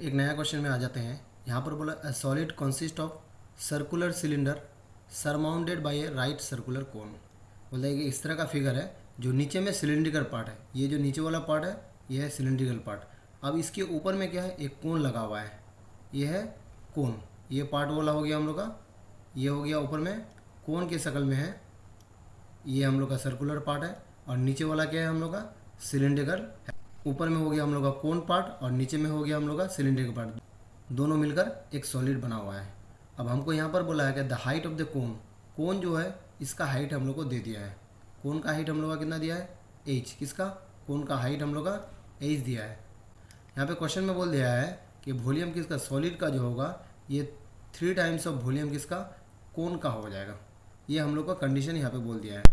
एक नया क्वेश्चन में आ जाते हैं। यहाँ पर बोला a solid consist of circular cylinder surmounted by a right circular cone. बोलता है कि इस तरह का फिगर है जो नीचे में सिलेंड्रिकल पार्ट है, ये जो नीचे वाला पार्ट है ये है सिलेंड्रिकल पार्ट। अब इसके ऊपर में क्या है, एक कोन लगा हुआ है, ये है कोन। ये पार्ट वाला हो गया हम लोग का, ये हो गया ऊपर में कोन की शक्ल में है, ये हम लोग का सर्कुलर पार्ट है। और नीचे वाला क्या है हम लोग का सिलेंड्रिकल है। ऊपर में हो गया हम लोग का कोन पार्ट और नीचे में हो गया हम लोग का सिलेंड्रिकल पार्ट, दोनों मिलकर एक सॉलिड बना हुआ है। अब हमको यहाँ पर बोला है कि the height of the cone, cone जो है इसका हाइट हम लोग को दे दिया है। कोन का हाइट हम लोग का कितना दिया है, एच। किसका, कोन का हाइट हम लोग का एच दिया है। यहाँ पे क्वेश्चन में बोल दिया है कि वॉल्यूम किसका, सॉलिड का जो होगा ये 3 टाइम्स ऑफ वॉल्यूम किसका, कोन का हो जाएगा। ये हम लोग का कंडीशन यहाँ पे बोल दिया है।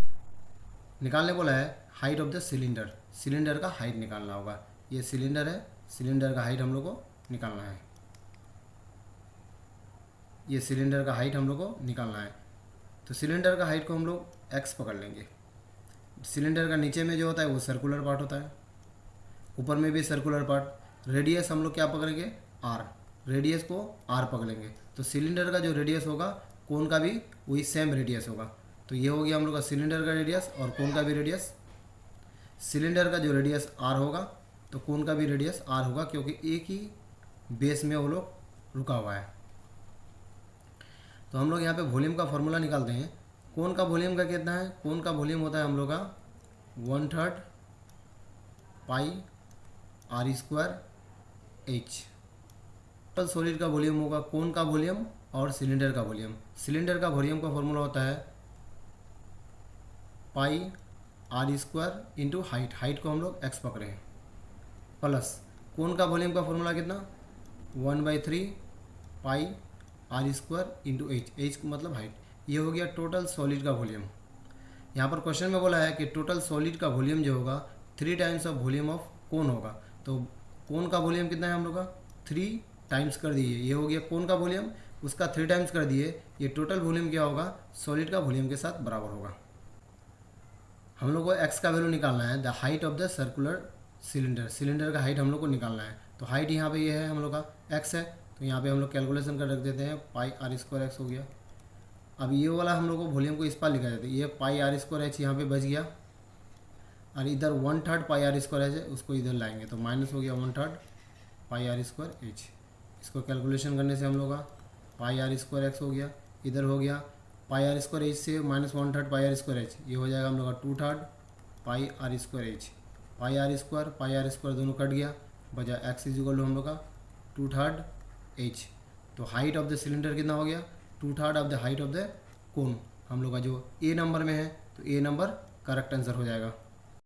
निकालने बोला है height of the cylinder, cylinder का हाइट निकालना होगा। ये सिलेंडर है, सिलेंडर का हाइट हम लोग को निकालना है। ये सिलेंडर का हाइट हम लोग को निकालना है। तो सिलेंडर का हाइट को हम लोग एक्स पकड़ लेंगे। सिलेंडर का नीचे में जो होता है वो सर्कुलर पार्ट होता है, ऊपर में भी सर्कुलर पार्ट। रेडियस हम लोग क्या पकड़ेंगे, आर, रेडियस को आर पकड़ेंगे। तो सिलेंडर का जो रेडियस होगा कोन का भी वही सेम रेडियस होगा। तो ये हो गया हम लोग का सिलेंडर का रेडियस और कोन का भी रेडियस। सिलेंडर का जो रेडियस आर होगा तो कोन का भी रेडियस आर होगा, क्योंकि एक ही बेस में वो लोग रुका हुआ है। तो हम लोग यहाँ पे वॉल्यूम का फॉर्मूला निकालते हैं। कोन का वॉल्यूम का कितना है, कोन का वॉल्यूम होता है हम लोग का 1/3 pi r square h. Total solid का वॉल्यूम होगा कोन का वॉल्यूम और सिलेंडर का वॉल्यूम। सिलेंडर का वॉल्यूम का फॉर्मूला होता है pi r square into height, height को हम लोग एक्स पकड़े हैं, प्लस कोन का वॉल्यूम का फॉर्मूला कितना 1/3 pi r square into h, h मतलब हाइट। ये हो गया टोटल सॉलिड का वॉल्यूम। यहाँ पर क्वेश्चन में बोला है कि टोटल सॉलिड का वॉल्यूम जो होगा 3 times of volume of cone होगा। तो कोन का वॉल्यूम कितना है हम लोग का 3 टाइम्स कर दिए, ये हो गया कोन का वॉल्यूम, उसका 3 टाइम्स कर दिए। ये टोटल वॉल्यूम क्या होगा, सॉलिड का वॉल्यूम के साथ बराबर होगा। हम लोग को एक्स का वैल्यू निकालना है, the height of the circular cylinder, cylinder का हाइट हम लोग को निकालना है। तो हाइट यहाँ पे ये है हम लोग का एक्स है, तो यहाँ पे हम लोग कैलकुलेशन कर रख देते हैं, पाई आर स्क्वायर एक्स हो गया। अब ये वाला हम लोग को वॉल्यूम को इस पर लिखा जाता है, ये पाई आर स्क्वायर एच यहाँ पे बच गया, और इधर 1/3 पाई आर स्क्वायर एच है उसको इधर लाएंगे तो माइनस हो गया 1/3 पाई आर स्क्वायर एच। इसको कैलकुलेशन करने से हम लोग का पाई आर स्क्वायर एक्स हो गया, इधर हो गया पाई आर स्क्वायर एच से minus 1/3 pi r square h, ये हो जाएगा हम लोग का 2/3 pi r square h. Pi r square दोनों कट गया, बचा एक्स इज इक्वल टू हम लोग का 2/3 एच। तो हाइट ऑफ द सिलेंडर कितना हो गया 2/3 of the height of the कोन। हम लोग का जो ए नंबर में है तो ए नंबर करेक्ट आंसर हो जाएगा।